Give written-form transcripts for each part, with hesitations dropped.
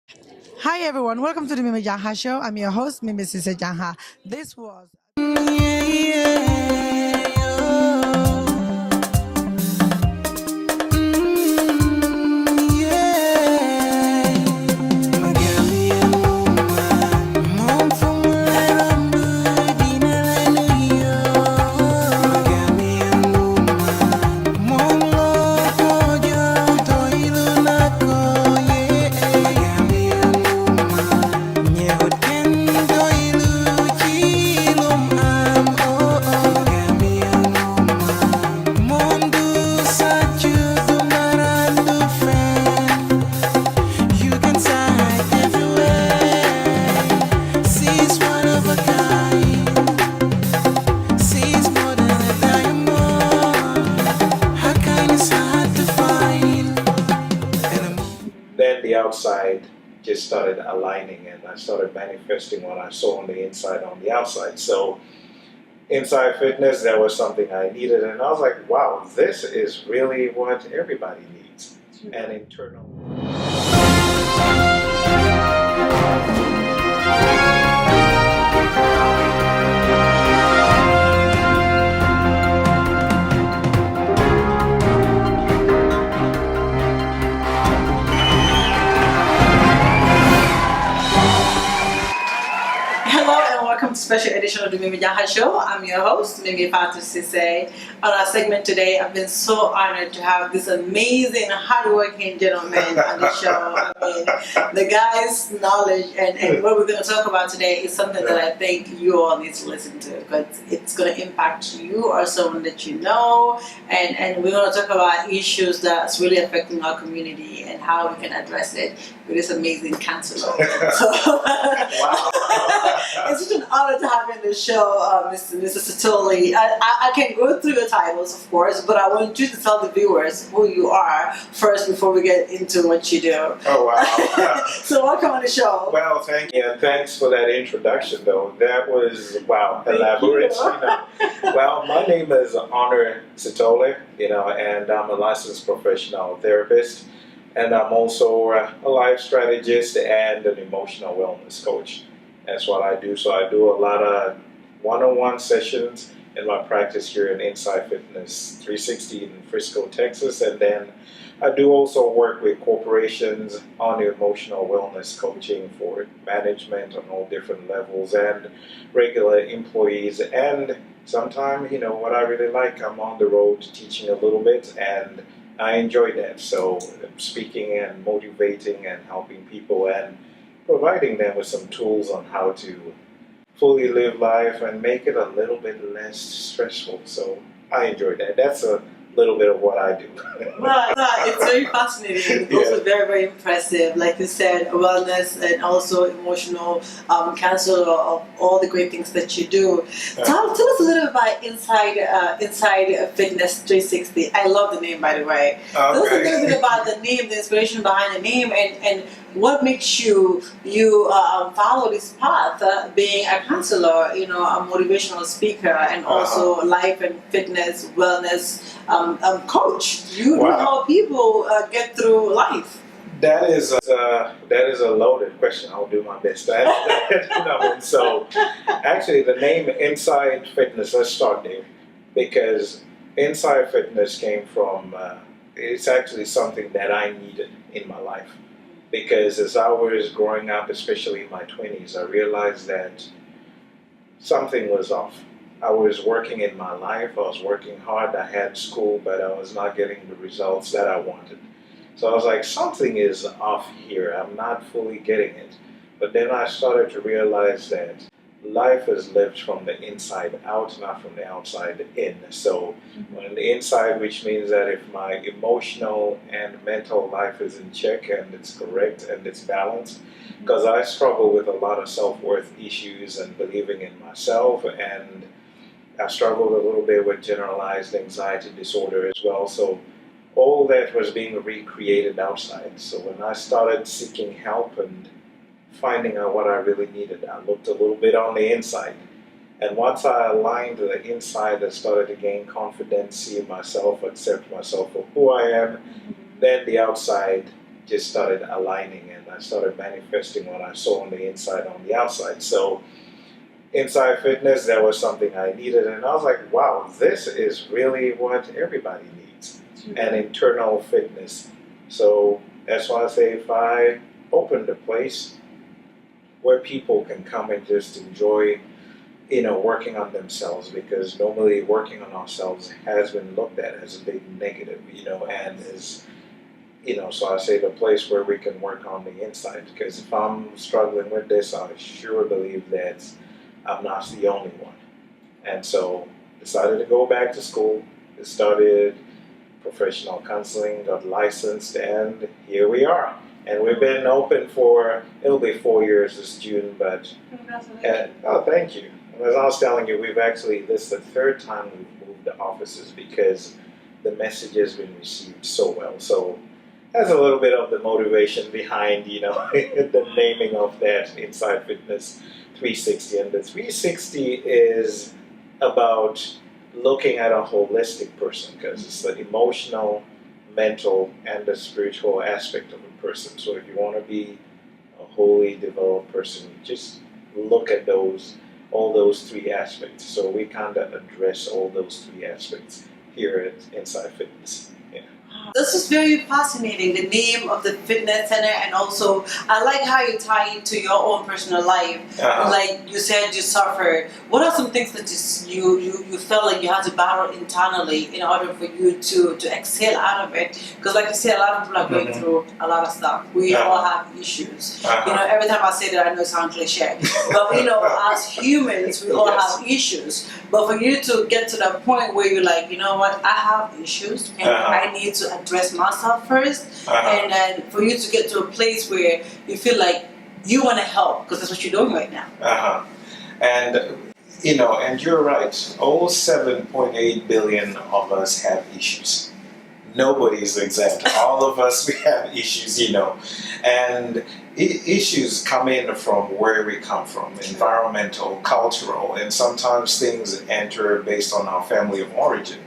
Hi everyone, welcome to the MIMIJANHA show. I'm your host, MIMIJANHA. This was then the outside just started aligning and I started manifesting what I saw on the inside on the outside. So inside fitness, that was something I needed and I was like, wow, this is really what everybody needs. An internal. Hello and welcome to special edition of the MIMIJANHA show. I'm your host, Rukudo Sithole. On our segment today, I've been so honored to have this amazing, hardworking gentleman on the show. I mean, the guy's knowledge and what we're going to talk about today is something that I think you all need to listen to because it's going to impact you or someone that you know. And we're going to talk about issues that's really affecting our community and how we can address it with this amazing counselor. So, Wow. it's such an honor to have you on the show, Mr. Sithole. I can go through your titles, of course, but I want you to tell the viewers who you are first before we get into what you do. Oh, wow. So welcome on the show. Well, thank you. And thanks for that introduction, though. That was, wow, elaborate. Well, my name is Rukudo Sithole, and I'm a licensed professional therapist. And I'm also a life strategist and an emotional wellness coach. That's what I do. So I do a lot of one-on-one sessions in my practice here in Inside Fitness 360 in Frisco, Texas. And then I do also work with corporations on the emotional wellness coaching for management on all different levels and regular employees. And sometimes, what I really like, I'm on the road teaching a little bit and I enjoy that. So speaking and motivating and helping people and providing them with some tools on how to fully live life and make it a little bit less stressful. So I enjoy that. That's a little bit of what I do. Well, it's very fascinating. It's also very, very impressive. Like you said, wellness and also emotional counselor of all the great things that you do. Tell us a little about Inside Fitness 360. I love the name, by the way. Tell us a little bit about the name, the inspiration behind the name, and what makes you follow this path, being a counselor, a motivational speaker, and also life and fitness, wellness coach. You help people get through life. That is a loaded question. I'll do my best to answer that. And so, actually, the name Inside Fitness, let's start there, because Inside Fitness came from. It's actually something that I needed in my life, because as I was growing up, especially in my 20s, I realized that something was off. I was working in my life. I was working hard. I had school, but I was not getting the results that I wanted. So I was like, something is off here. I'm not fully getting it. But then I started to realize that life is lived from the inside out, not from the outside in. So on the inside, which means that if my emotional and mental life is in check and it's correct and it's balanced, because I struggle with a lot of self-worth issues and believing in myself, and I struggled a little bit with generalized anxiety disorder as well. So all that was being recreated outside. So when I started seeking help and finding out what I really needed, I looked a little bit on the inside. And once I aligned the inside, I started to gain confidence, see myself, accept myself for who I am. Then the outside just started aligning, and I started manifesting what I saw on the inside on the outside. So inside fitness, that was something I needed, and I was like, wow, this is really what everybody needs, and internal fitness. So that's why I say, if I opened a place where people can come and just enjoy, working on themselves, because normally working on ourselves has been looked at as a big negative, and is, so I say the place where we can work on the inside, because if I'm struggling with this, I sure believe that I'm not the only one. And so decided to go back to school, started professional counseling, got licensed, and here we are. And we've been open for, it'll be 4 years this June, but, oh, thank you. As I was telling you, this is the third time we've moved the offices, because the message has been received so well. So that's a little bit of the motivation behind, the naming of that Inside Fitness 360. And the 360 is about looking at a holistic person, because it's the emotional, mental, and the spiritual aspect of a person. So if you want to be a wholly developed person, just look at all those three aspects. So we kind of address all those three aspects here at Inside Fitness. Yeah. This is very fascinating, the name of the fitness center, and also I like how you tie it to your own personal life. Like you said, you suffered. What are some things that you felt like you had to battle internally in order for you to excel out of it? Because like you said, a lot of people are going through a lot of stuff. We all have issues. Every time I say that, I know it sounds cliche, but as humans, we all have issues. But for you to get to that point where you're like, you know what, I have issues, and I need to address myself first, and then for you to get to a place where you feel like you want to help, because that's what you're doing right now. And and you're right, all 7.8 billion of us have issues. Nobody's exempt. All of us, we have issues, and issues come in from where we come from, environmental, cultural, and sometimes things enter based on our family of origin.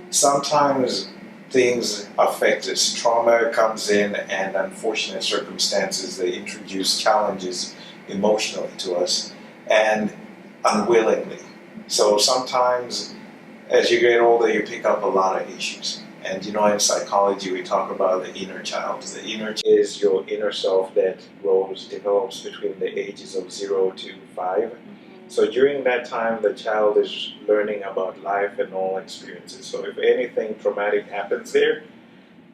Sometimes things affect us. Trauma comes in, and unfortunate circumstances, they introduce challenges emotionally to us, and unwillingly. So sometimes as you get older, you pick up a lot of issues. And in psychology, we talk about the inner child. The inner child is your inner self that develops between the ages of 0 to 5. So during that time, the child is learning about life and all experiences. So if anything traumatic happens there,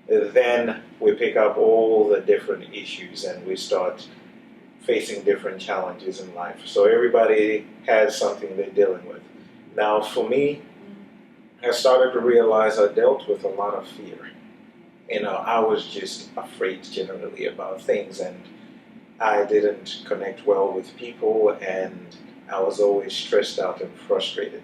then we pick up all the different issues and we start facing different challenges in life. So everybody has something they're dealing with. Now for me, I started to realize I dealt with a lot of fear. I was just afraid generally about things, and I didn't connect well with people, and I was always stressed out and frustrated,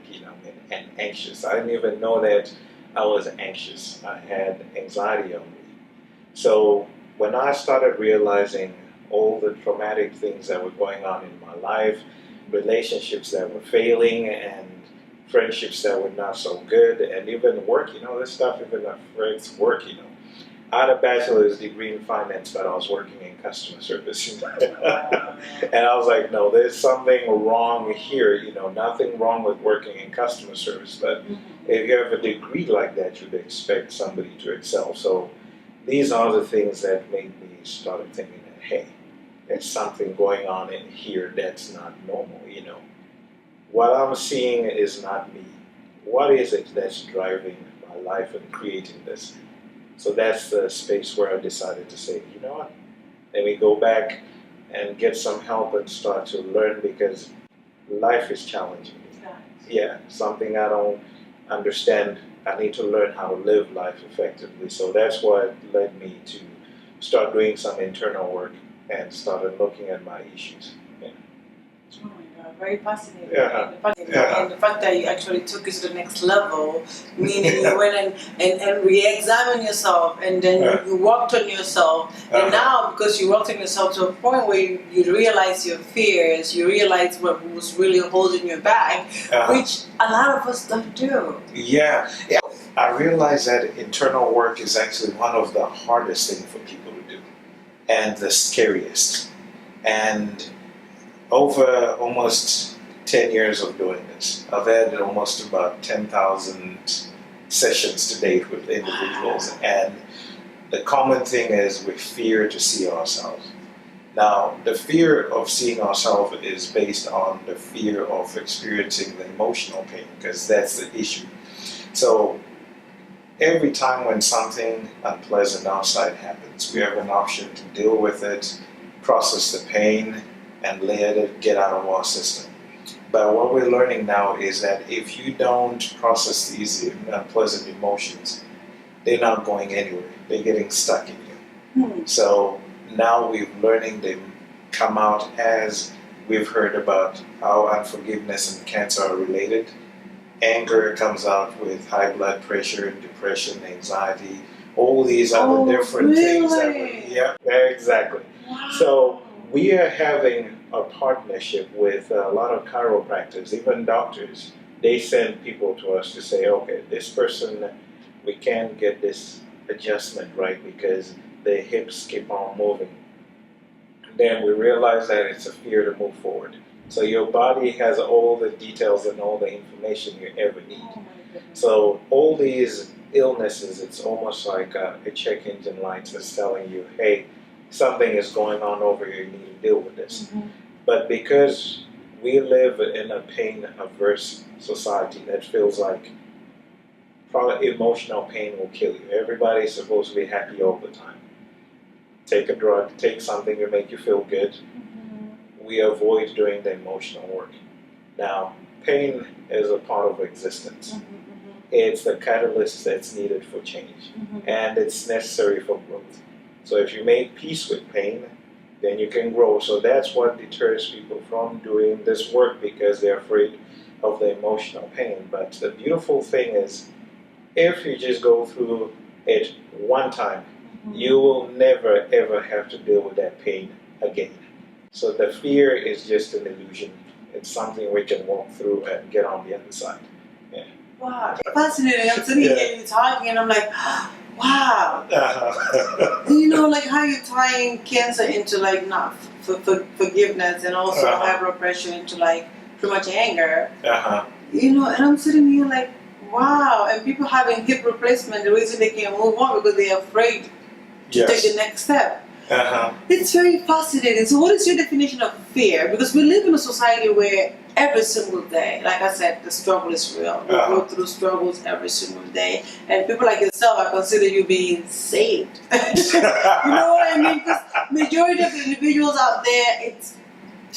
and anxious. I didn't even know that I was anxious. I had anxiety on me. So when I started realizing all the traumatic things that were going on in my life, relationships that were failing, and friendships that were not so good, and even work, this stuff even affects work, I had a bachelor's degree in finance, but I was working in customer service. And I was like, no, there's something wrong here, nothing wrong with working in customer service, but if you have a degree like that, you'd expect somebody to excel. So these are the things that made me start thinking that, hey, there's something going on in here that's not normal, What I'm seeing is not me. What is it that's driving my life and creating this? So that's the space where I decided to say, you know what, let me go back and get some help and start to learn, because life is challenging. Yeah, something I don't understand. I need to learn how to live life effectively. So that's what led me to start doing some internal work and started looking at my issues. Yeah. Oh my God, very fascinating. Yeah. And the fact that you actually took it to the next level, meaning you went and re-examined yourself, and then you worked on yourself, and now because you worked on yourself to a point where you realize your fears, you realize what was really holding you back, which a lot of us don't do. Yeah. I realized that internal work is actually one of the hardest things for people to do. and the scariest. And over almost 10 years of doing this, I've had almost about 10,000 sessions to date with individuals, and the common thing is we fear to see ourselves. Now, the fear of seeing ourselves is based on the fear of experiencing the emotional pain, because that's the issue. So every time when something unpleasant outside happens, we have an option to deal with it, process the pain, and let it get out of our system. But what we're learning now is that if you don't process these unpleasant emotions, they're not going anywhere. They're getting stuck in you. So now we're learning them come out as we've heard about how unforgiveness and cancer are related. Anger comes out with high blood pressure, depression, anxiety, all these other different things. Yeah, exactly. Wow. So we are having a partnership with a lot of chiropractors, even doctors. They send people to us to say, okay, this person, we can't get this adjustment right because their hips keep on moving. Then we realize that it's a fear to move forward. So your body has all the details and all the information you ever need. So all these illnesses, it's almost like a check engine light that's telling you, hey, something is going on over here, you need to deal with this. But because we live in a pain-averse society that feels like probably emotional pain will kill you. Everybody's supposed to be happy all the time. Take a drug, take something to make you feel good. We avoid doing the emotional work. Now, pain is a part of existence. It's the catalyst that's needed for change, and it's necessary for growth. So if you make peace with pain, then you can grow. So that's what deters people from doing this work, because they're afraid of the emotional pain. But the beautiful thing is, if you just go through it one time, you will never ever have to deal with that pain again. So the fear is just an illusion. It's something we can walk through and get on the other side. Yeah. Wow, fascinating. I'm sitting here and talking, and I'm like, wow. You know, like how you're tying cancer into like not forgiveness, and also high blood pressure into like pretty much anger. You know, and I'm sitting here like, wow. And people having hip replacement, the reason they can't move on because they're afraid to take the next step. It's very fascinating. So what is your definition of fear? Because we live in a society where every single day, like I said, the struggle is real. We go through struggles every single day. And people like yourself, I consider you being saved. You know what I mean? Because majority of the individuals out there,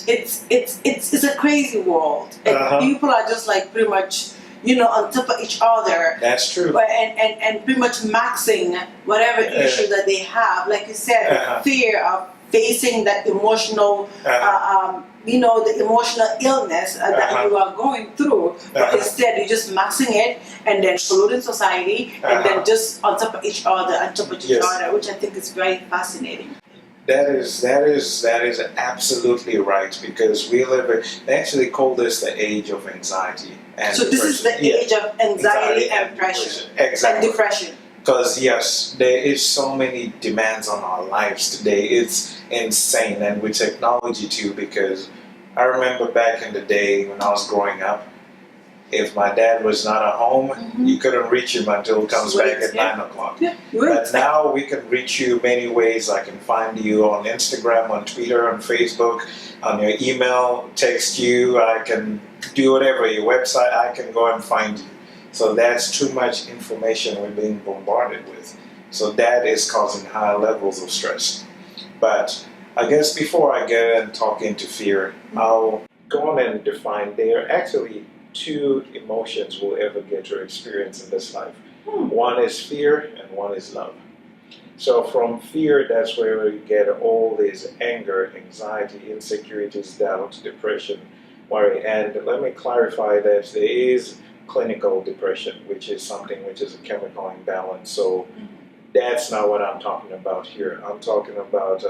it's a crazy world. And people are just like pretty much, you know, on top of each other. That's true. And pretty much maxing whatever issue that they have. Like you said, fear of facing that emotional, you know, the emotional illness that you are going through. But instead, you're just maxing it and then polluting society and then just on top of each other, which I think is very fascinating. That is absolutely right, because we live in, they actually call this the age of anxiety. And so this is the age of anxiety and depression. Exactly. And depression. Because yes, there is so many demands on our lives today. It's insane, and with technology too, because I remember back in the day when I was growing up, if my dad was not at home, you couldn't reach him until he comes back at 9 o'clock. But now we can reach you many ways. I can find you on Instagram, on Twitter, on Facebook, on your email, text you. I can do whatever, your website, I can go and find you. So that's too much information we're being bombarded with. So that is causing high levels of stress. But I guess before I get and talk into fear, I'll go on and define there are actually two emotions we'll ever get to experience in this life. One is fear and one is love. So from fear, that's where we get all this anger, anxiety, insecurities, doubt, depression, worry. And let me clarify that there is clinical depression, which is something which is a chemical imbalance. So that's not what I'm talking about here. I'm talking about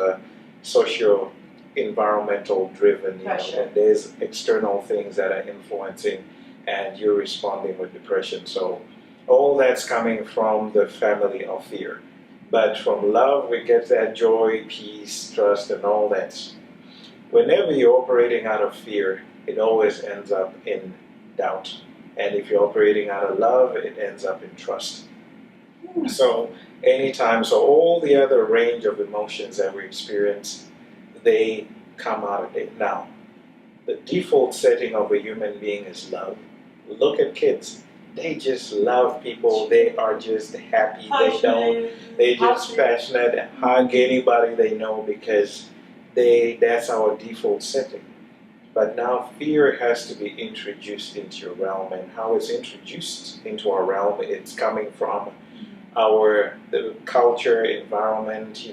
socio-environmental driven, you know, and there's external things that are influencing and you're responding with depression. So all that's coming from the family of fear. But from love, we get that joy, peace, trust, and all that. Whenever you're operating out of fear, it always ends up in doubt. And if you're operating out of love, it ends up in trust. So anytime, so all the other range of emotions that we experience, they come out of it. Now, the default setting of a human being is love. Look at kids. They just love people. They are just happy. They're just passionate and hug anybody they know because that's our default setting. But now fear has to be introduced into your realm, and how it's introduced into our realm, it's coming from the culture, environment,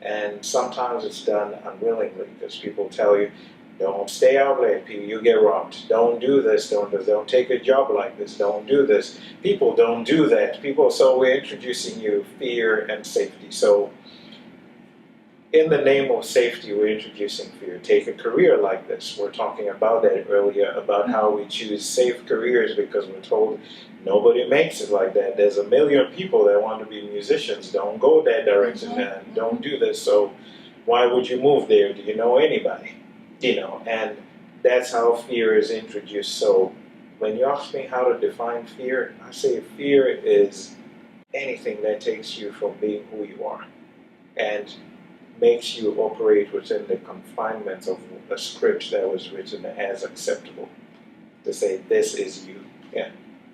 and sometimes it's done unwillingly because people tell you, don't stay out late, you get robbed. Don't do this, don't take a job like this, don't do this. People don't do that. So we're introducing you fear and safety. So in the name of safety, we're introducing fear. Take a career like this. We're talking about that earlier, about how we choose safe careers because we're told nobody makes it like that. There's a million people that want to be musicians. Don't go that direction and don't do this. So why would you move there? Do you know anybody? And that's how fear is introduced. So when you ask me how to define fear, I say fear is anything that takes you from being who you are and makes you operate within the confinements of a script that was written as acceptable. To say, this is you. Yeah.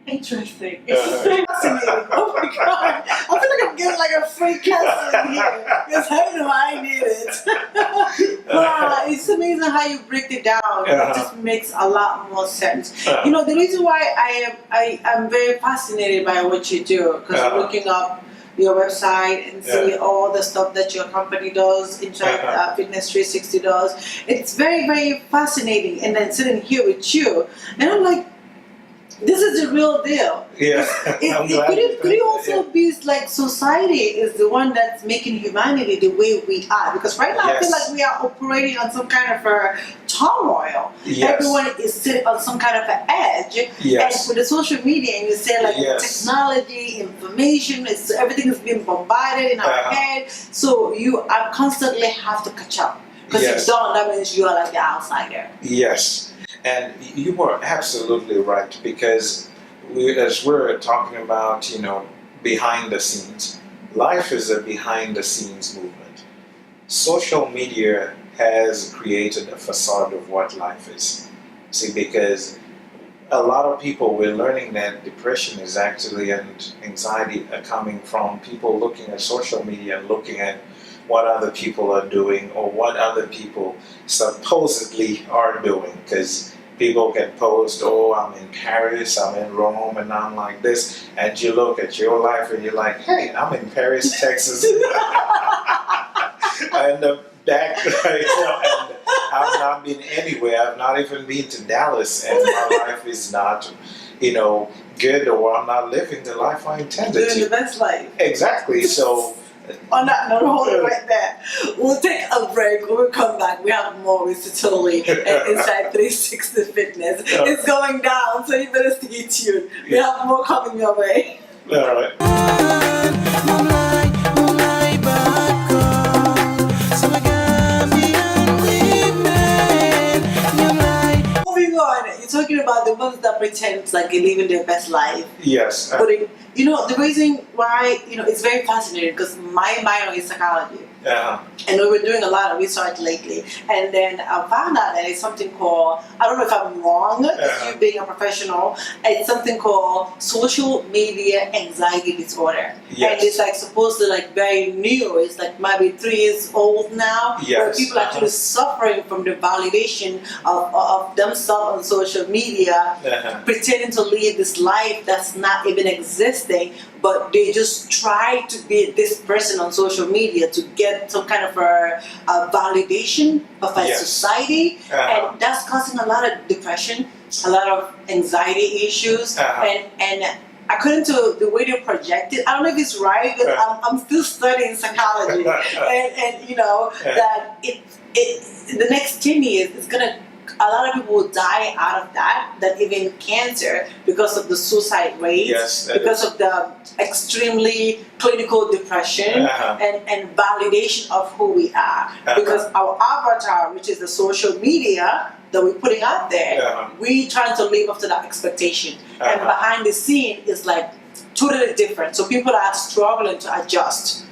Interesting. It's very fascinating. Oh my God. I feel like I'm getting like a free counseling here. Because I don't know I need it. Wow, it's amazing how you break it down. It just makes a lot more sense. The reason why I'm very fascinated by what you do, because I'm looking up your website and see all the stuff that your company does, Inside Fitness 360 does. It's very, very fascinating. And then sitting here with you, and I'm like, this is the real deal. Yeah. Could it also be like society is the one that's making humanity the way we are? Because right now I feel like we are operating on some kind of a turmoil. Everyone is sitting on some kind of an edge. And with the social media, and you say like technology, information, everything is being bombarded in our head. So you constantly have to catch up. Because if you don't, that means you are like the outsider. Yes. And you were absolutely right, because as we're talking about, behind the scenes, life is a behind the scenes movement. Social media has created a facade of what life is. See, because a lot of people, we're learning that depression is actually, and anxiety are coming from people looking at social media and looking at what other people are doing or what other people supposedly are doing, because people can post, oh, I'm in Paris, I'm in Rome, and I'm like this, and you look at your life and you're like, hey, I'm in Paris, Texas, and back, and I've not been anywhere. I've not even been to Dallas, and my life is not, good, or I'm not living the life I intended to. Living the best life. Exactly. So. On that note, hold it right there. We'll take a break. When we come back, we have more with Sithole and Inside 360 Fitness. It's going down, so you better stay tuned. We have more coming your way. All right. Moving on, you're talking about the ones that pretend like they're living their best life. Yes. But the reason why, it's very fascinating because my minor is psychology. And we've been doing a lot of research lately. And then I found out that it's something called, I don't know if I'm wrong, you being a professional, it's something called social media anxiety disorder. And it's like supposed to like very new. It's like maybe 3 years old now. Where people are actually suffering from the validation of themselves on social media, pretending to live this life that's not even existing, but they just try to be this person on social media to get some kind of a validation of a society, and that's causing a lot of depression, a lot of anxiety issues, and according to the way they project it, I don't know if it's right, but I'm still studying psychology, and that the next 10 years is gonna a lot of people will die out of that than even cancer because of the suicide rates, Yes, because of the extremely clinical depression and validation of who we are. Because our avatar, which is the social media that we're putting out there, we trying to live up to that expectation. And behind the scene is like totally different. So people are struggling to adjust.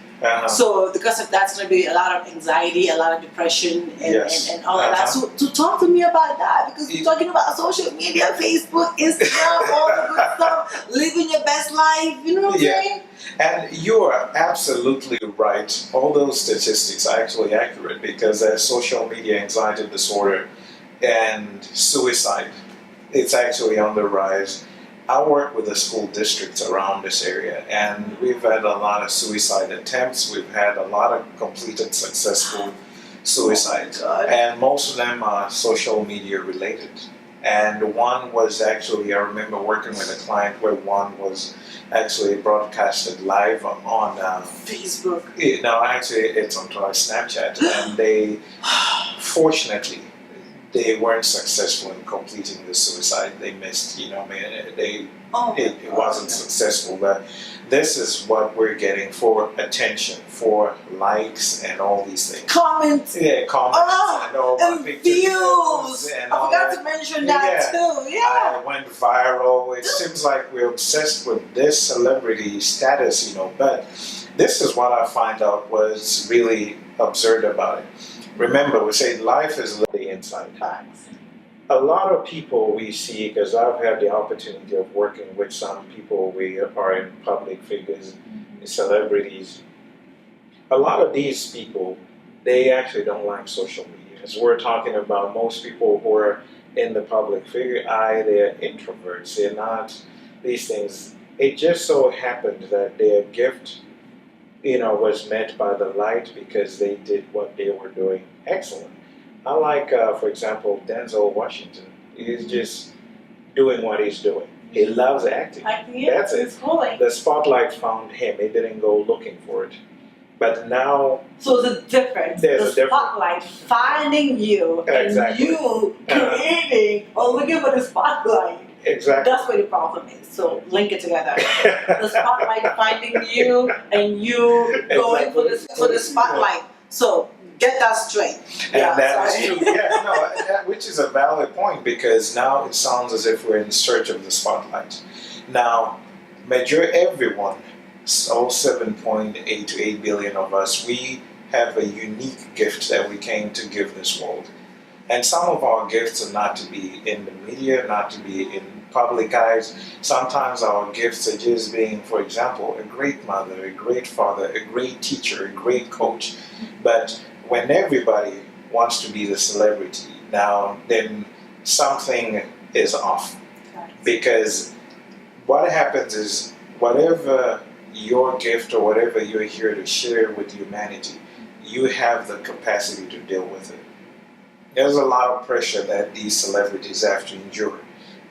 So because of that, it's going to be a lot of anxiety, a lot of depression, and all of that. So to talk to me about that, because we're talking about social media, Facebook, Instagram, all the good stuff, living your best life, you know what I'm saying? And you are absolutely right. All those statistics are actually accurate because there's social media anxiety disorder and suicide. It's actually on the rise. I work with the school districts around this area, and we've had a lot of suicide attempts. We've had a lot of completed successful suicides, and most of them are social media related. And one was actually, I remember working with a client where one was actually broadcasted live on Facebook. No, actually it's on Snapchat, and they, fortunately, they weren't successful in completing the suicide. They missed, it wasn't successful. But this is what we're getting for attention, for likes and all these things. Comments. Yeah, comments and all and my views. And I forgot to mention that too. Yeah. I went viral. It seems like we're obsessed with this celebrity status, but this is what I find out was really absurd about it. Remember, we say life is the inside. A lot of people we see, because I've had the opportunity of working with some people we are in public figures, celebrities. A lot of these people, they actually don't like social media. As we're talking about, most people who are in the public figure eye, they're introverts. They're not these things. It just so happened that their gift was met by the light because they did what they were doing excellent. I like, for example, Denzel Washington. He's just doing what he's doing. He loves acting. That's it. Cool. The spotlight found him. He didn't go looking for it. But now... So there's a difference. The spotlight finding you and you creating or looking for the spotlight. Exactly. That's where the problem is. So link it together. The spotlight finding you and you going for the spotlight. So get that straight. And that's true. Which is a valid point because now it sounds as if we're in search of the spotlight. Now, everyone, all 7.8 to 8 billion of us, we have a unique gift that we came to give this world. And some of our gifts are not to be in the media, not to be in public eyes. Sometimes our gifts are just being, for example, a great mother, a great father, a great teacher, a great coach. But when everybody wants to be the celebrity, now then something is off. Because what happens is whatever your gift or whatever you're here to share with humanity, you have the capacity to deal with it. There's a lot of pressure that these celebrities have to endure.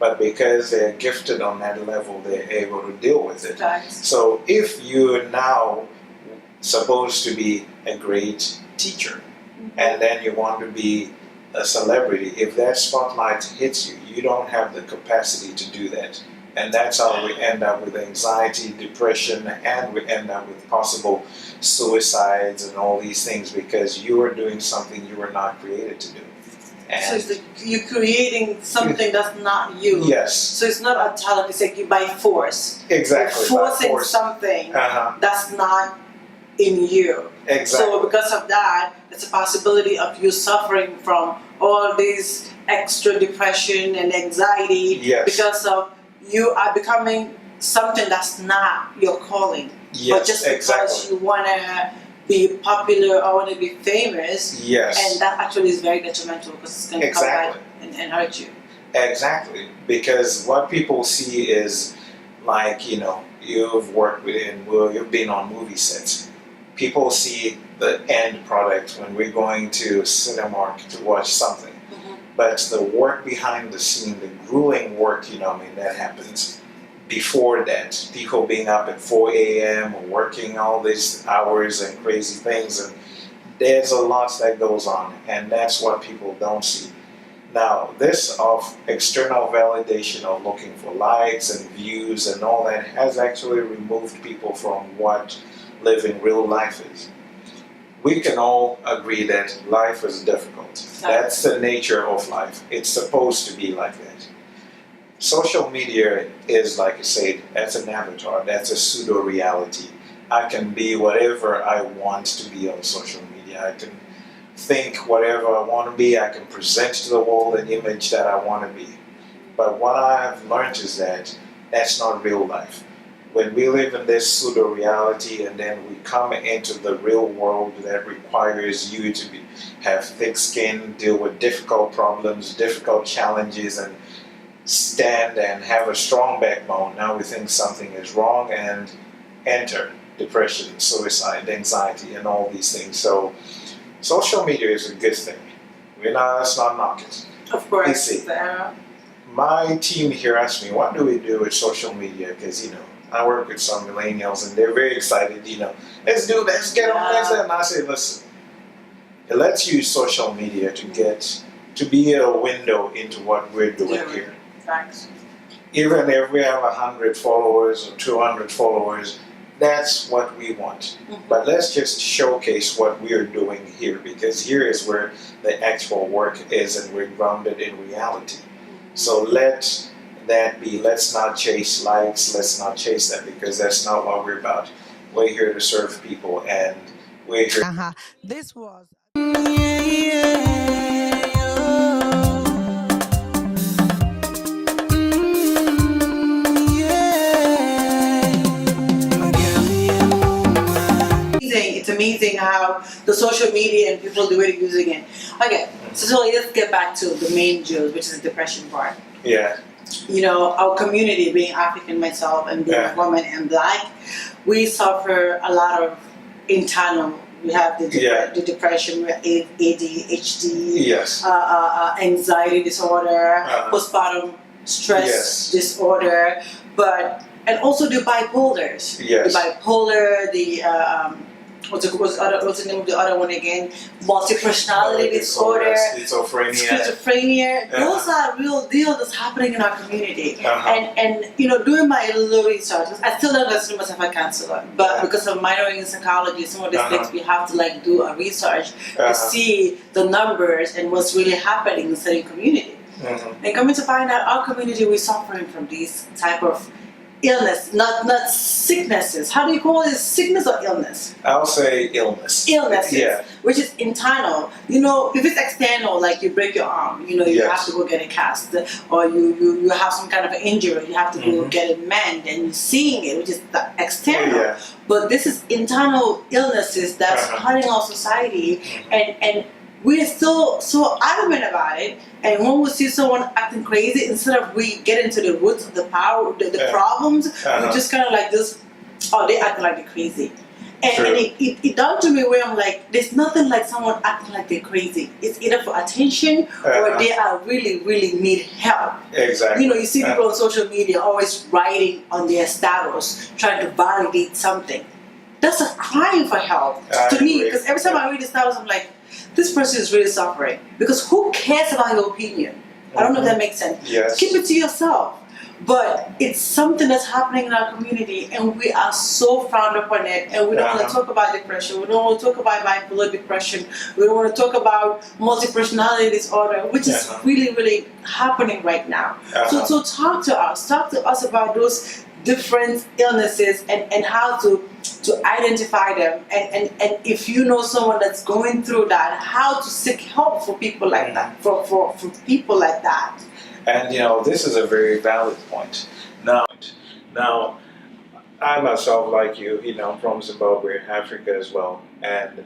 But because they're gifted on that level, they're able to deal with it. So if you're now supposed to be a great teacher, and then you want to be a celebrity, if that spotlight hits you, you don't have the capacity to do that. And that's how we end up with anxiety, depression, and we end up with possible suicides and all these things because you are doing something you were not created to do. And so you're creating something that's not you. Yes. So it's not a talent, it's like you by force. Exactly. You're forcing something that's not in you. Exactly. So because of that, it's a possibility of you suffering from all this extra depression and anxiety because of you are becoming something that's not your calling. But just because you want to be popular or want to be famous, and that actually is very detrimental because it's going to come back and hurt you. Exactly, because what people see is like, you've worked you've been on movie sets. People see the end product when we're going to Cinemark to watch something. But the work behind the scene, the grueling work, that happens before that. People being up at 4 a.m. working all these hours and crazy things. And there's a lot that goes on. And that's what people don't see. Now, this of external validation of looking for likes and views and all that has actually removed people from what living real life is. We can all agree that life is difficult. That's the nature of life. It's supposed to be like that. Social media is, like I said, that's an avatar, that's a pseudo-reality. I can be whatever I want to be on social media. I can think whatever I want to be. I can present to the world an image that I want to be. But what I have learned is that that's not real life. When we live in this pseudo-reality and then we come into the real world that requires you to have thick skin, deal with difficult problems, difficult challenges, and stand and have a strong backbone, now we think something is wrong and enter depression, suicide, anxiety, and all these things. So social media is a good thing. Let's not knock it. Of course. You see, my team here asked me, what do we do with social media? Because, I work with some millennials and they're very excited, let's get on this. And I say, listen, let's use social media to be a window into what we're doing here. Thanks. Even if we have 100 followers or 200 followers, that's what we want. But let's just showcase what we're doing here, because here is where the actual work is and we're grounded in reality. So let that be. Let's not chase likes, let's not chase that, because that's not what we're about. We're here to serve people, and we're here. This was It's amazing how the social media and people do it using it. Okay, so let's get back to the main juice, which is the depression part. Yeah. Our community, being African myself and being a woman and Black, we suffer a lot of internal. We have the depression, ADHD, yes. Anxiety disorder, postpartum stress disorder, and also the bipolars. Yes. The bipolar, what's the name of the other one again? Multi-personality disorder, schizophrenia. Those are real deals that's happening in our community. And doing my little research, I still don't consider myself a counselor, but because I'm minoring in psychology, some of these things we have to do a research to see the numbers and what's really happening in the certain community. And coming to find out, our community, we're suffering from these type of illness, not sicknesses. How do you call it? Sickness or illness? I'll say illness. Illnesses, which is internal. If it's external, like you break your arm, you have to go get a cast, or you have some kind of an injury, you have to go get it mended, and you're seeing it, which is the external. But this is internal illnesses that's hurting our society, and we're still so adamant about it, and when we see someone acting crazy, instead of we get into the roots of the problems, we just kind of like this, they acting like they're crazy. And it done to me where I'm like, there's nothing like someone acting like they're crazy. It's either for attention or they are really, really need help. Exactly. You see people on social media always writing on their status, trying to validate something. That's a crying for help to me, because every time I read the status, I'm like, this person is really suffering, because who cares about your opinion? I don't know if that makes sense. Yes. Keep it to yourself. But it's something that's happening in our community, and we are so frowned upon it, and we don't want to talk about depression, we don't want to talk about bipolar depression, we don't want to talk about multi-personality disorder, which is really, really happening right now. So talk to us about those different illnesses and how to identify them, and if you know someone that's going through that, how to seek help for people like that, for people like that. And this is a very valid point. Now, I myself, like you, from Zimbabwe, Africa as well, and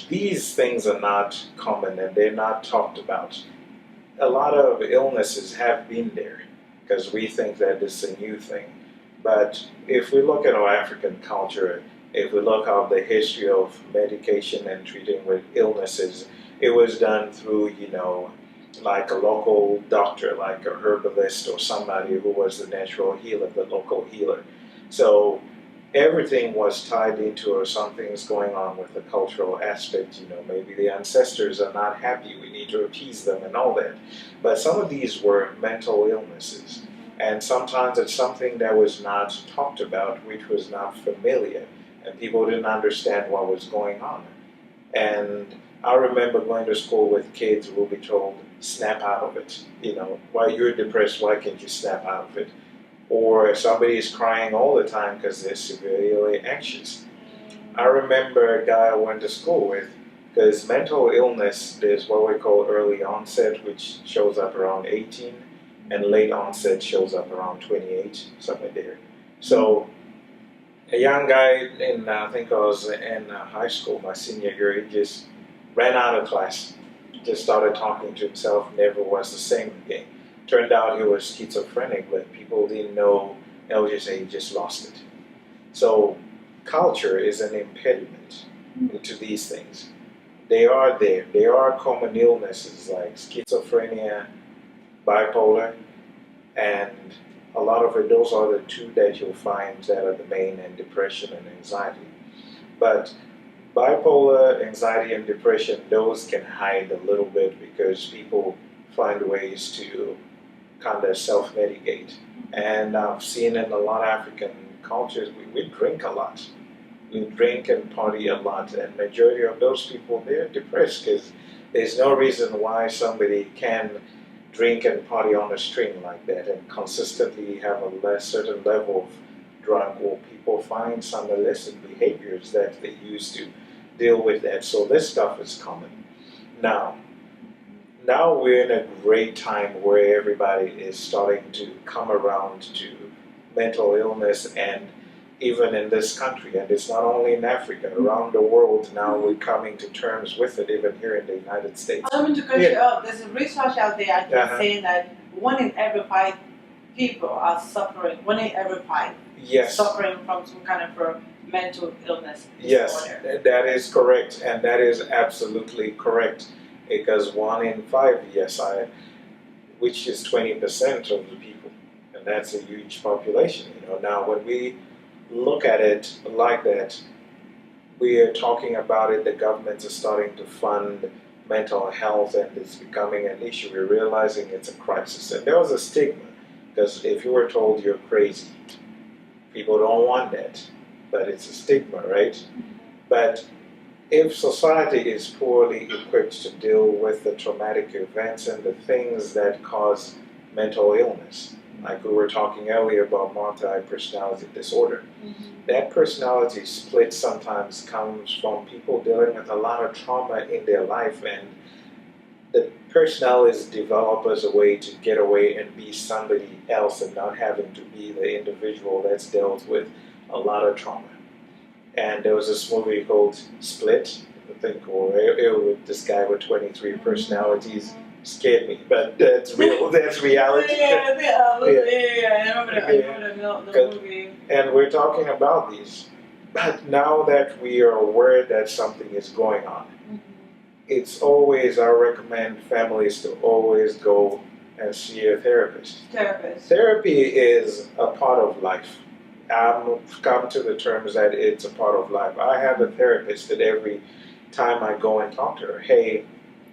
these things are not common and they're not talked about. A lot of illnesses have been there because we think that it's a new thing. But if we look at our African culture, if we look at the history of medication and treating with illnesses, it was done through, like a local doctor, like a herbalist or somebody who was the natural healer, the local healer. So everything was tied into or something's going on with the cultural aspect. Maybe the ancestors are not happy, we need to appease them and all that. But some of these were mental illnesses. And sometimes it's something that was not talked about, which was not familiar, and people didn't understand what was going on. And I remember going to school with kids who will be told, snap out of it. While you're depressed, why can't you snap out of it? Or somebody is crying all the time because they're severely anxious. I remember a guy I went to school with, because mental illness, there's what we call early onset, which shows up around 18, and late onset shows up around 28, somewhere there. So a young guy I think I was in high school, my senior year, he just ran out of class, just started talking to himself, never was the same again. Turned out he was schizophrenic, but people didn't know. They would just say he just lost it. So culture is an impediment to these things. They are there. There are common illnesses like schizophrenia, bipolar, and a lot of it, those are the two that you'll find that are the main, and depression and anxiety. But bipolar, anxiety, and depression, those can hide a little bit because people find ways to kind of self-medicate. And I've seen in a lot of African cultures, we drink a lot. We drink and party a lot, and majority of those people, they're depressed because there's no reason why somebody can drink and party on a string like that and consistently have a certain level of drug, or people find some illicit behaviors that they use to deal with that. So this stuff is common. Now we're in a great time where everybody is starting to come around to mental illness, and even in this country, and it's not only in Africa, around the world now we're coming to terms with it, even here in the United States. I want to cut you off. There's a research out there actually saying that 1 in every 5 people are suffering, 1 in every 5 suffering from some kind of a mental illness disorder. Yes, that is correct, and that is absolutely correct. Because 1 in 5, which is 20% of the people, and that's a huge population. Now when we look at it like that, we are talking about it. The governments are starting to fund mental health, and it's becoming an issue. We're realizing it's a crisis, and there was a stigma because if you were told you're crazy, people don't want that, but it's a stigma, right? But if society is poorly equipped to deal with the traumatic events and the things that cause mental illness, like we were talking earlier about multi-personality disorder, that personality split sometimes comes from people dealing with a lot of trauma in their life, and the personality is developed as a way to get away and be somebody else and not having to be the individual that's dealt with a lot of trauma. And there was this movie called Split, I think, or with this guy with 23 personalities. Scared me, but that's real. That's reality. I remember the movie. And we're talking about these. But now that we are aware that something is going on, it's always, I recommend families to always go and see a therapist. Therapy is a part of life. I've come to the terms that it's a part of life. I have a therapist that every time I go and talk to her, hey,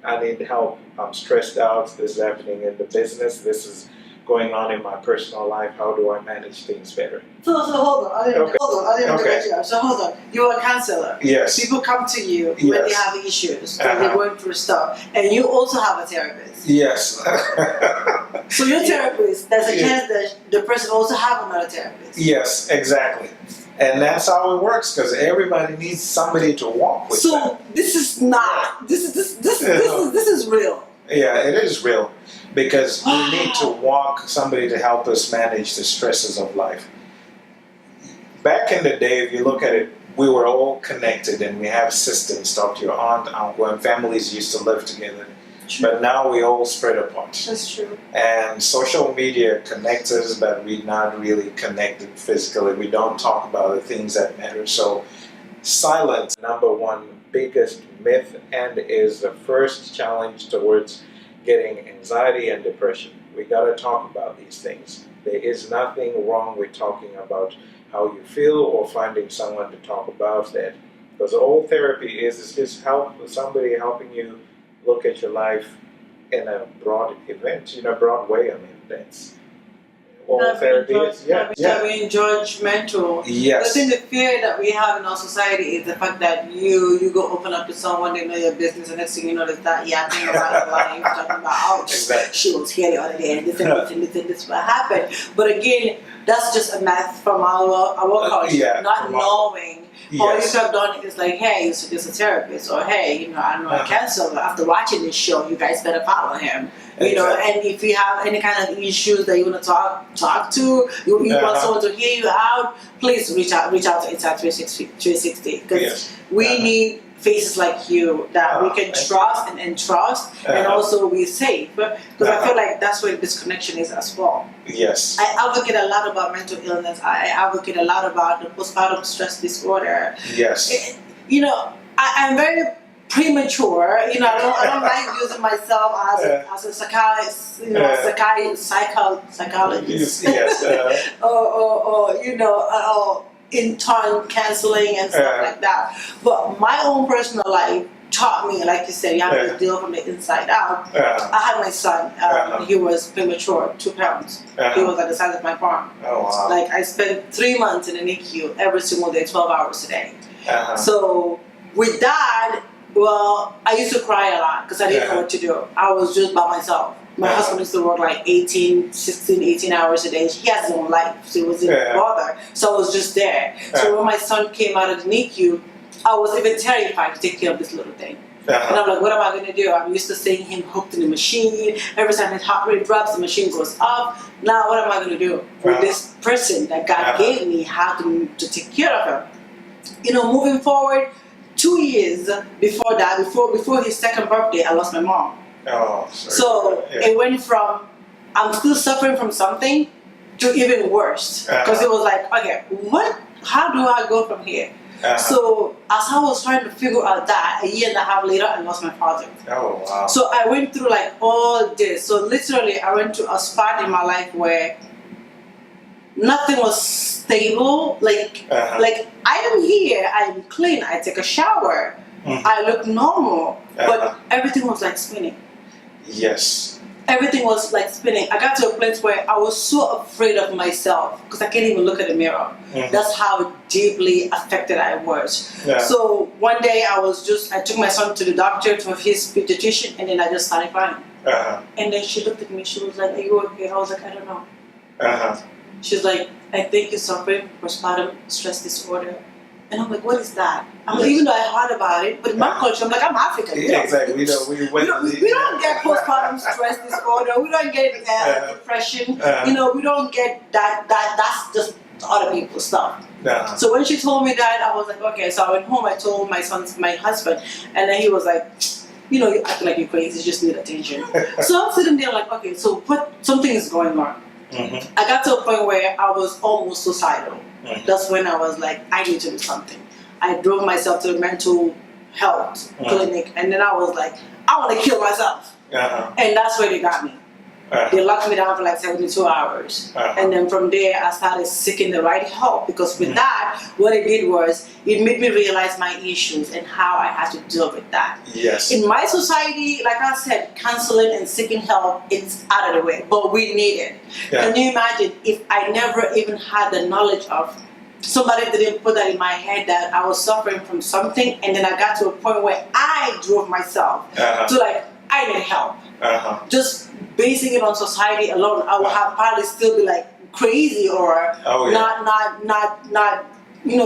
I need help, I'm stressed out, this is happening in the business, this is going on in my personal life, how do I manage things better? So hold on, I didn't cut you off. So hold on, you're a counselor. Yes. People come to you when they have issues, when they're going through stuff, and you also have a therapist. Yes. So your therapist, there's a chance that the person also have another therapist. Yes, exactly. And that's how it works, because everybody needs somebody to walk with. So this is not. This is real. Yeah, it is real, because we need to walk somebody to help us manage the stresses of life. Back in the day, if you look at it, we were all connected, and we have systems. Talk to your aunt, uncle, and families used to live together. True. But now we all spread apart. That's true. And social media connects us, but we're not really connected physically. We don't talk about the things that matter. So silence, number one biggest myth, and is the first challenge towards getting anxiety and depression. We got to talk about these things. There is nothing wrong with talking about how you feel, or finding someone to talk about that. Because all therapy is just somebody helping you look at your life in a broad broad way. I mean, that's all therapy is. Not being judgmental. Yes. I think the fear that we have in our society is the fact that you go open up to someone, they know your business, and next thing you know, they start yapping about your life, talking about how she was here the other day, and this and this and this and this what happened. But again, that's just a math from our culture, not knowing. Yes. All you have done is like, hey, you suggest a therapist, or hey, I know a counselor. After watching this show, you guys better follow him. And if you have any kind of issues that you want to talk to, you want someone to hear you out, please reach out to Insight 360, because we need faces like you that we can trust and entrust, and also be safe. Because I feel like that's where this connection is as well. Yes. I advocate a lot about mental illness. I advocate a lot about the postpartum stress disorder. Yes. I'm very premature. I don't like using myself as a psychologist, psychologist. Yes. or in time counseling and stuff like that. But my own personal life taught me, like you said, you have to deal from the inside out. I had my son. He was premature, 2 pounds. He was at the size of my palm. Oh, wow. Like I spent 3 months in the NICU every single day, 12 hours a day. So with that, well, I used to cry a lot because I didn't know what to do. I was just by myself. My husband used to work like 16, 18 hours a day. He has his own life, so he wasn't bothered. So I was just there. So when my son came out of the NICU, I was even terrified to take care of this little thing. And I'm like, what am I going to do? I'm used to seeing him hooked in the machine. Every time his heart rate drops, the machine goes up. Now what am I going to do with this person that God gave me, how to take care of him? Moving forward, 2 years before that, before his second birthday, I lost my mom. Oh, sorry. So it went from I'm still suffering from something to even worse, because it was like, okay, how do I go from here? So as I was trying to figure out that, a year and a half later, I lost my father. Oh, wow. So I went through like all this. So literally, I went to a spot in my life where nothing was stable. Like I am here, I am clean, I take a shower, I look normal, but everything was like spinning. Yes. Everything was like spinning. I got to a place where I was so afraid of myself because I can't even look at the mirror. That's how deeply affected I was. So one day I took my son to the doctor, to his pediatrician, and then I just started crying. And then she looked at me, she was like, are you okay? I was like, I don't know. She's like, I think you're suffering postpartum stress disorder. And I'm like, what is that? Even though I heard about it, but in my culture, I'm like, I'm African. Exactly. We don't get postpartum stress disorder. We don't get depression. We don't get that. That's just other people's stuff. So when she told me that, I was like, okay. So I went home. I told my husband, and then he was like, you act like you're crazy. You just need attention. So I'm sitting there like, okay, so something is going on. I got to a point where I was almost suicidal. That's when I was like, I need to do something. I drove myself to the mental health clinic, and then I was like, I want to kill myself. And that's where they got me. They locked me down for like 72 hours. And then from there, I started seeking the right help, because with that, what it did was, it made me realize my issues and how I had to deal with that. Yes. In my society, like I said, counseling and seeking help, it's out of the way, but we need it. Can you imagine if I never even had the knowledge of, somebody didn't put that in my head that I was suffering from something, and then I got to a point where I drove myself to like, I need help. Just basing it on society alone, I would have probably still be like crazy or not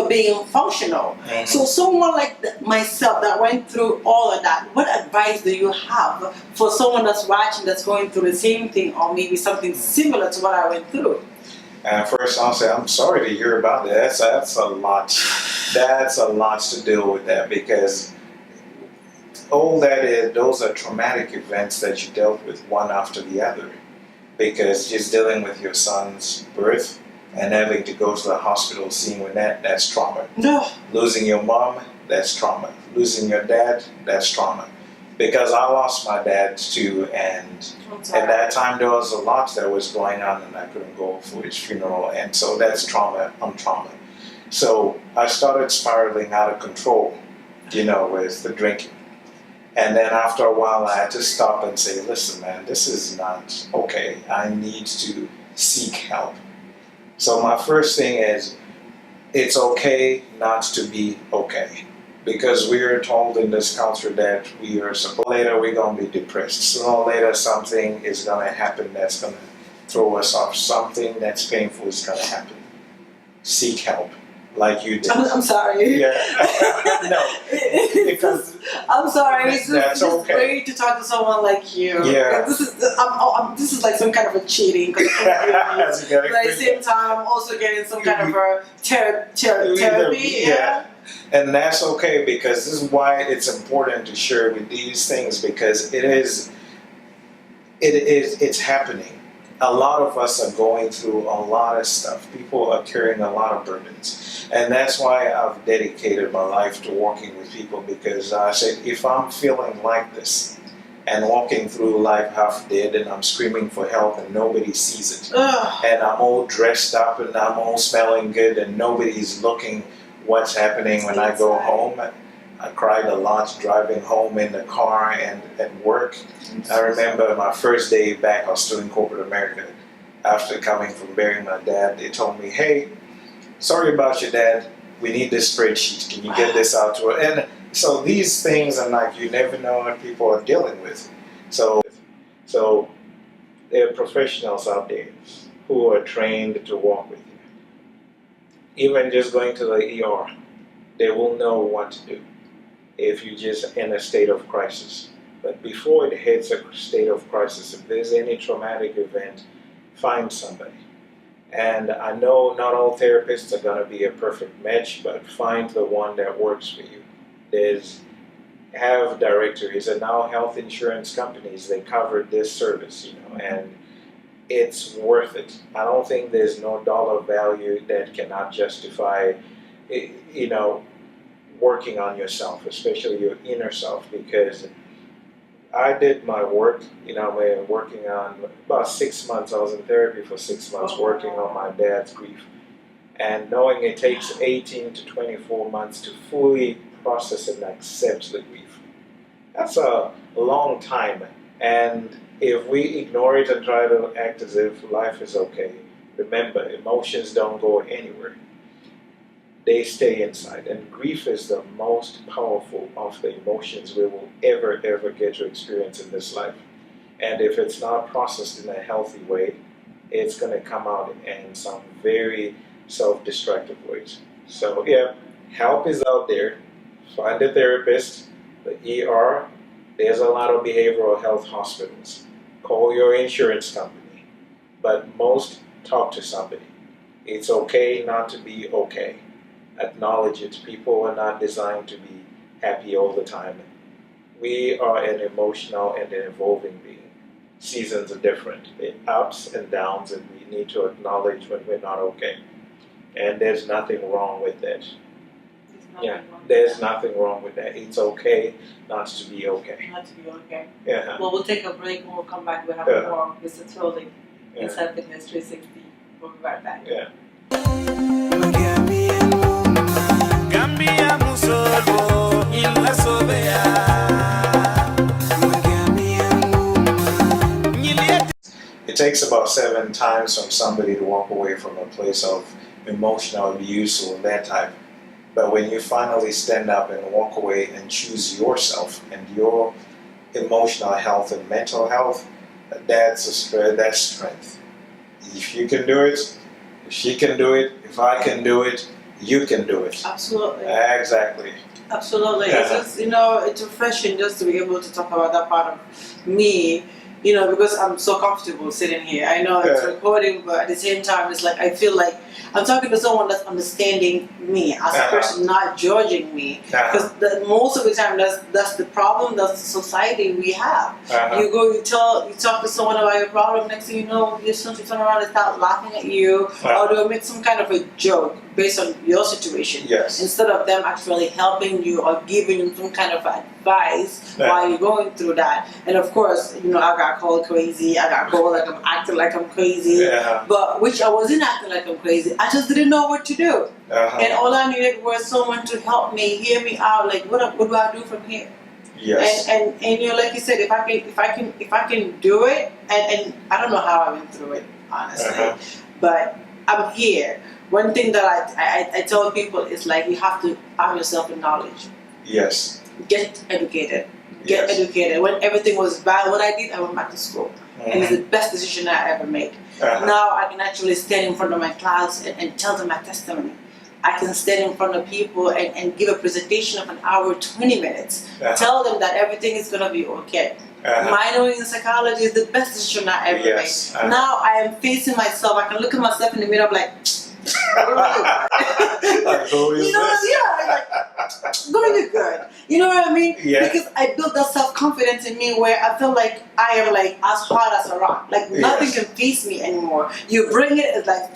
being functional. So someone like myself that went through all of that, what advice do you have for someone that's watching, that's going through the same thing, or maybe something similar to what I went through? First, I'll say I'm sorry to hear about that. That's a lot. That's a lot to deal with that, because all that is, those are traumatic events that you dealt with one after the other. Because just dealing with your son's birth and having to go to the hospital, seeing that's trauma. Losing your mom, that's trauma. Losing your dad, that's trauma. because I lost my dad too, and at that time there was a lot that was going on, and I couldn't go for his funeral, and so that's trauma on trauma. So I started spiraling out of control, with the drinking. And then after a while, I had to stop and say, listen, man, this is not okay. I need to seek help. So my first thing is, it's okay not to be okay. Because we are told in this culture that we are supposed, later we're going to be depressed. Sooner or later something is going to happen that's going to throw us off. Something that's painful is going to happen. Seek help. Like you did. I'm sorry. Yeah. No. Because I'm sorry. It's that's just okay. great to talk to someone like you. Yeah. This is like some kind of a cheating. But at the same time, I'm also getting some kind of a therapy. Yeah. And that's okay, because this is why it's important to share with these things, because it's happening. A lot of us are going through a lot of stuff. People are carrying a lot of burdens. And that's why I've dedicated my life to working with people, because I said, if I'm feeling like this and walking through life half dead and I'm screaming for help and nobody sees it, and I'm all dressed up and I'm all smelling good and nobody's looking what's happening when I go home. I cried a lot driving home in the car and at work. I remember my first day back, I was still in corporate America. After coming from burying my dad, they told me, hey, sorry about your dad. We need this spreadsheet. Can you get this out to her? And so these things are like, you never know what people are dealing with. So there are professionals out there who are trained to walk with you. Even just going to the ER, they will know what to do if you're just in a state of crisis. But before it hits a state of crisis, if there's any traumatic event, find somebody. And I know not all therapists are going to be a perfect match, but find the one that works for you. Have directories, and now health insurance companies, they cover this service, and it's worth it. I don't think there's no dollar value that cannot justify, working on yourself, especially your inner self, because I did my work, working on about 6 months. I was in therapy for 6 months, working on my dad's grief, and knowing it takes 18 to 24 months to fully process and accept the grief. That's a long time, and if we ignore it and try to act as if life is okay, remember, emotions don't go anywhere. They stay inside, and grief is the most powerful of the emotions we will ever get to experience in this life. And if it's not processed in a healthy way, it's going to come out in some very self-destructive ways. So yeah, help is out there. Find a therapist, the ER. There's a lot of behavioral health hospitals. Call your insurance company, but most talk to somebody. It's okay not to be okay. Acknowledge it. People are not designed to be happy all the time. We are an emotional and an evolving being. Seasons are different. They're ups and downs, and we need to acknowledge when we're not okay. And there's nothing wrong with that. There's nothing wrong with that. It's okay not to be okay. Not to be okay. Yeah. Well, we'll take a break and we'll come back. We'll have more Mr. Sithole inside Fitness 360. We'll be right back. Yeah. It takes about 7 times from somebody to walk away from a place of emotional abuse or that type. But when you finally stand up and walk away and choose yourself and your emotional health and mental health, that's strength. If you can do it, if she can do it, if I can do it, you can do it. Absolutely. Exactly. Absolutely. It's just, it's refreshing just to be able to talk about that part of me, because I'm so comfortable sitting here. I know it's recording, but at the same time, it's like I feel like I'm talking to someone that's understanding me as a person, not judging me. Because most of the time, that's the problem. That's the society we have. You talk to someone about your problem. Next thing you know, you turn around and start laughing at you, or they'll make some kind of a joke. based on your situation. Yes. Instead of them actually helping you or giving you some kind of advice while you're going through that. And of course, I got called crazy. I got called like I'm acting like I'm crazy. But which I wasn't acting like I'm crazy. I just didn't know what to do. And all I needed was someone to help me, hear me out. Like, what do I do from here? Yes. And like you said, if I can do it, and I don't know how I went through it, honestly, but I'm here. One thing that I tell people is like, you have to arm yourself with knowledge. Yes. Get educated. Get educated. When everything was bad, what I did, I went back to school. And it's the best decision I ever made. Now I can actually stand in front of my class and tell them my testimony. I can stand in front of people and give a presentation of an hour, 20 minutes. Tell them that everything is going to be okay. Minoring in psychology is the best decision I ever made. Now I am facing myself. I can look at myself in the mirror. I'm like, going to be good. You know what I mean? Because I built that self-confidence in me where I feel like I am like as hard as a rock. Like nothing can face me anymore. You bring it, it's like,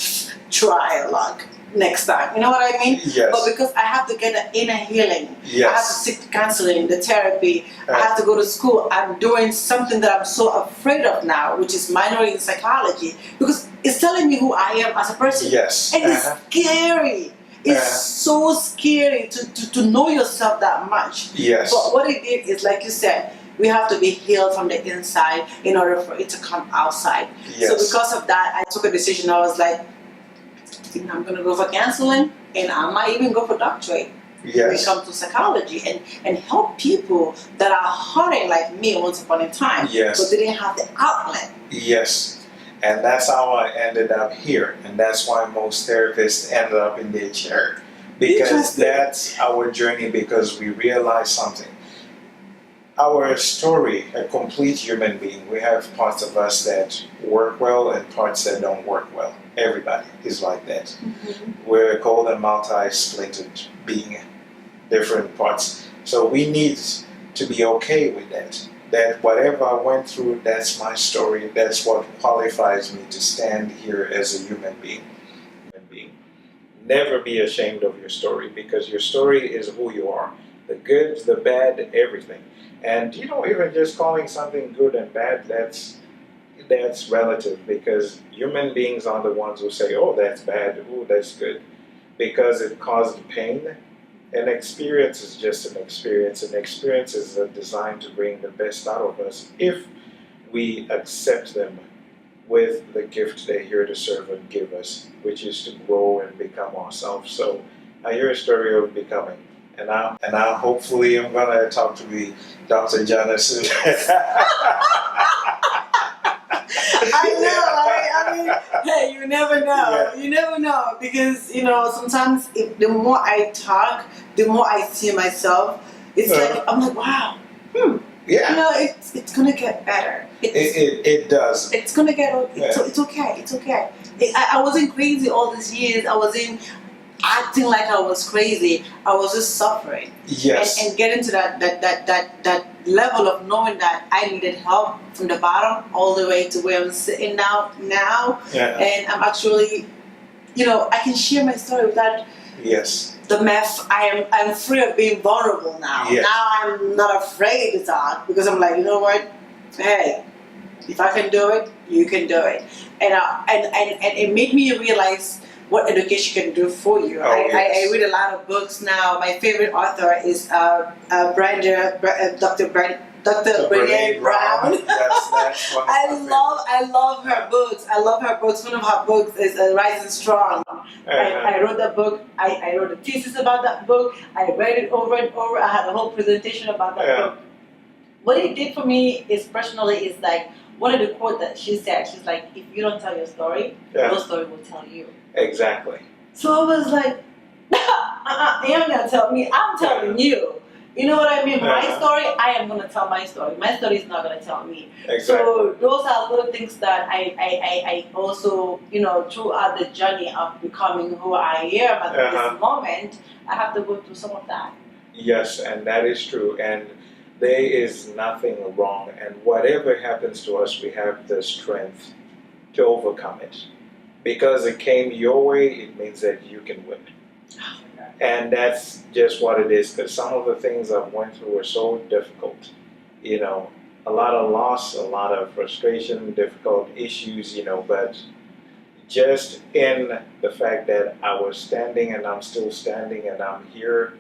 try a luck. Next time, you know what I mean? But because I have to get an inner healing, I have to seek counseling, the therapy, I have to go to school. I'm doing something that I'm so afraid of now, which is minoring in psychology, because it's telling me who I am as a person. And it's scary. It's so scary to know yourself that much. But what it did is, like you said, we have to be healed from the inside in order for it to come outside. So because of that, I took a decision. I was like, I'm going to go for counseling, and I might even go for doctorate when it comes to psychology and help people that are hurting like me once upon a time, but they didn't have the outlet. And that's how I ended up here, and that's why most therapists end up in their chair, because that's our journey, because we realize something. Our story, a complete human being, we have parts of us that work well and parts that don't work well. Everybody is like that. We're called a multi-splintered being, different parts. So we need to be okay with that. That whatever I went through, that's my story. That's what qualifies me to stand here as a human being. Never be ashamed of your story, because your story is who you are. The good, the bad, everything. And even just calling something good and bad, that's relative, because human beings are the ones who say, oh, that's bad, oh, that's good, because it caused pain. An experience is just an experience, and experiences are designed to bring the best out of us if we accept them with the gift they're here to serve and give us, which is to grow and become ourselves. So I hear a story of becoming. And now hopefully I'm going to talk to the Dr. Jana soon. I know, right? I mean, hey, you never know. You never know, because, sometimes the more I talk, the more I see myself. It's like, I'm like, wow. It's going to get better. It does. It's going to get, it's okay. It's okay. I wasn't crazy all these years. I wasn't acting like I was crazy. I was just suffering. And getting to that level of knowing that I needed help from the bottom all the way to where I'm sitting now. And I'm actually, I can share my story without the mess. I'm free of being vulnerable now. Now I'm not afraid to talk, because I'm like, you know what? Hey, if I can do it, you can do it. And it made me realize what education can do for you. I read a lot of books now. My favorite author is Dr. Brené Brown. I love her books. One of her books is Rising Strong. I wrote that book. I wrote a thesis about that book. I read it over and over. I had a whole presentation about that book. What it did for me is personally is like, one of the quotes that she said, she's like, if you don't tell your story, your story will tell you. Exactly. So I was like, you're not going to tell me, I'm telling you. You know what I mean? My story, I am going to tell my story. My story is not going to tell me. So those are little things that I also, throughout the journey of becoming who I am at this moment, I have to go through some of that. Yes, and that is true. And there is nothing wrong. And whatever happens to us, we have the strength to overcome it. Because it came your way, it means that you can win. And that's just what it is, because some of the things I've went through were so difficult. You know, a lot of loss, a lot of frustration, difficult issues, but just in the fact that I was standing and I'm still standing and I'm here,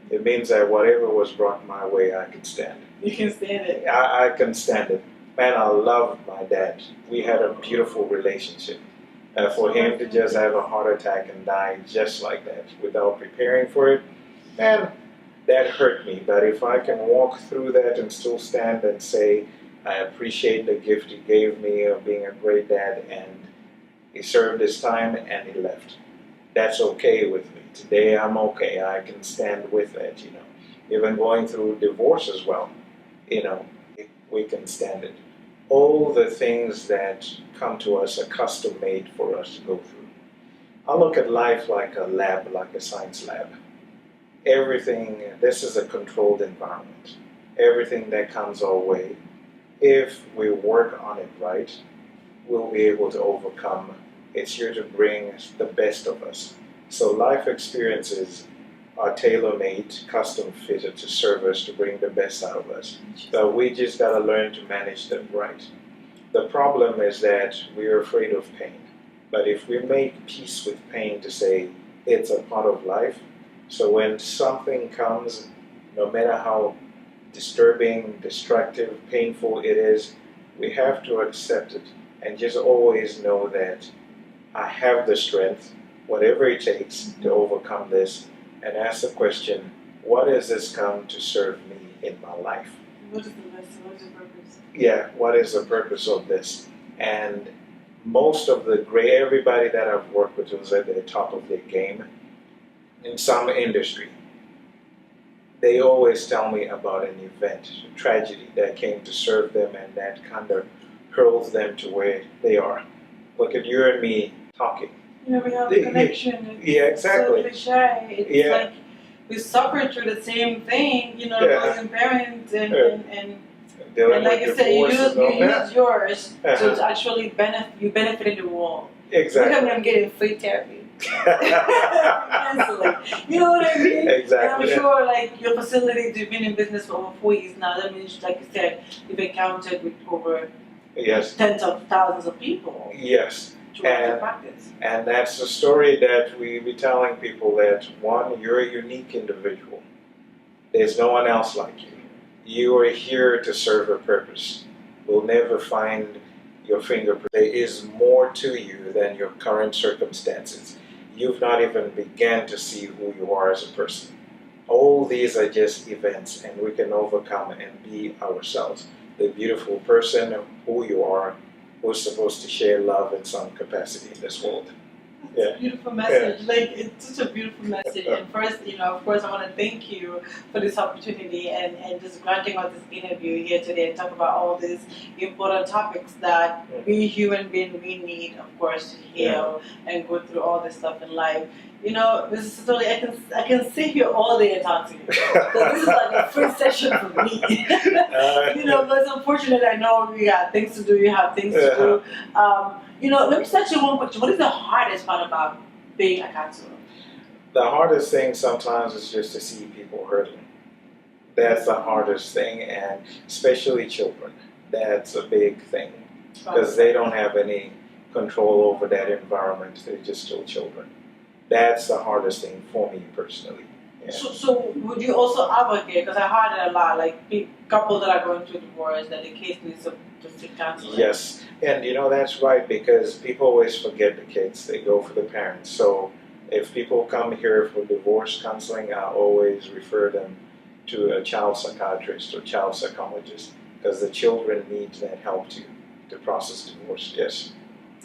it means that whatever was brought my way, I can stand. You can stand it. I can stand it. Man, I love my dad. We had a beautiful relationship. For him to just have a heart attack and die just like that without preparing for it, man, that hurt me. But if I can walk through that and still stand and say, I appreciate the gift he gave me of being a great dad, and he served his time and he left, that's okay with me. Today I'm okay. I can stand with that, Even going through divorce as well, we can stand it. All the things that come to us are custom made for us to go through. I look at life like a lab, like a science lab. Everything, this is a controlled environment. Everything that comes our way, if we work on it right, we'll be able to overcome. It's here to bring the best of us. So life experiences are tailor-made, custom-fitted to serve us, to bring the best out of us. So we just got to learn to manage them right. The problem is that we're afraid of pain. But if we make peace with pain to say it's a part of life, so when something comes, no matter how disturbing, destructive, painful it is, we have to accept it and just always know that I have the strength, whatever it takes, to overcome this. And ask the question, what has this come to serve me in my life? What is the lesson? What is the purpose? Yeah, what is the purpose of this? And most of everybody that I've worked with was at the top of their game in some industry. They always tell me about an event, a tragedy that came to serve them and that kind of hurls them to where they are. Look at you and me talking. We have a connection. Yeah, exactly. So cliche. It's like we suffer through the same thing, losing parents and like you said, you use yours to actually you benefit in the world. Exactly. Look at me, I'm getting free therapy. You know what I mean? Exactly. And I'm sure like your facility, you've been in business for over 4 years now. That means, like you said, you've encountered with over tens of thousands of people. Yes. And that's the story that we be telling people, that one, you're a unique individual. There's no one else like you. You are here to serve a purpose. We'll never find your fingerprint. There is more to you than your current circumstances. You've not even begun to see who you are as a person. All these are just events, and we can overcome and be ourselves. The beautiful person, who you are, who's supposed to share love in some capacity in this world. It's a beautiful message. Like, it's such a beautiful message. And first, of course, I want to thank you for this opportunity and just granting us this interview here today and talk about all these important topics that we human beings, we need, of course, to heal and go through all this stuff in life. Mrs. Sithole, I can sit here all day and talk to you. Because this is like a free session for me. But it's unfortunate. I know you got things to do, you have things to do. Let me start you one question. What is the hardest part about being a counselor? The hardest thing sometimes is just to see people hurting. That's the hardest thing, and especially children. That's a big thing. Because they don't have any control over that environment. They're just still children. That's the hardest thing for me personally. Yeah. So would you also advocate, because I heard it a lot, like couples that are going through divorce, that the case needs to seek counseling? Yes, and that's right, because people always forget the kids. They go for the parents. So if people come here for divorce counseling, I always refer them to a child psychiatrist or child psychologist, because the children need that help to process divorce. Yes.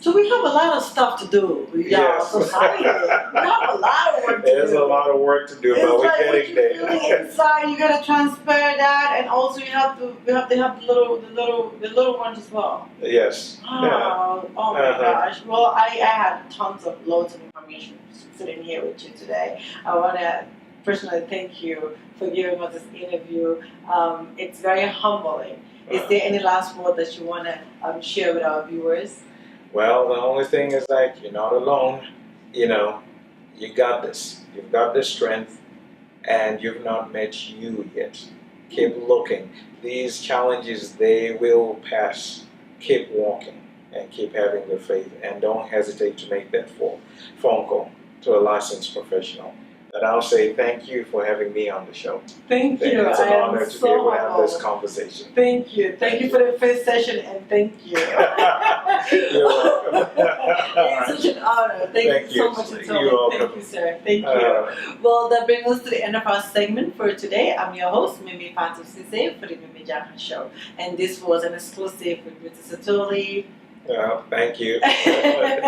So we have a lot of stuff to do with our society. We have a lot of work to do. There's a lot of work to do, but we're getting there. Inside, you gotta transfer that, and also you have to have the little ones as well. Yes. Oh my gosh. Well, I had loads of information sitting here with you today. I wanna personally thank you for giving us this interview. It's very humbling. Is there any last word that you wanna share with our viewers? Well, the only thing is like you're not alone. You know, you got this. You've got the strength, and you've not met you yet. Keep looking. These challenges, they will pass. Keep walking and keep having the faith, and don't hesitate to make that phone call to a licensed professional. And I'll say thank you for having me on the show. Thank you. It's an I honor am to be so able to have this humbled. conversation. Thank you. Thank you for the first session, and thank you. You're welcome. It's such an honor. Thank you so much, You're Sithole. welcome. Thank you, sir. Thank you. Well, that brings us to the end of our segment for today. I'm your host, MIMIJANHA for the MIMIJANHA Show. And this was an exclusive with Mr. Sithole. Thank you. Inside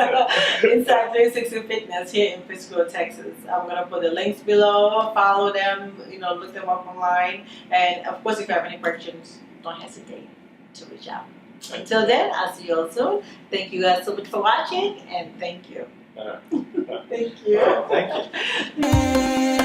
360 Fitness here in Frisco, Texas. I'm going to put the links below. Follow them, look them up online. And of course, if you have any questions, don't hesitate to reach out. Until then, I'll see you all soon. Thank you guys so much for watching, and thank you. Thank you. Thank you.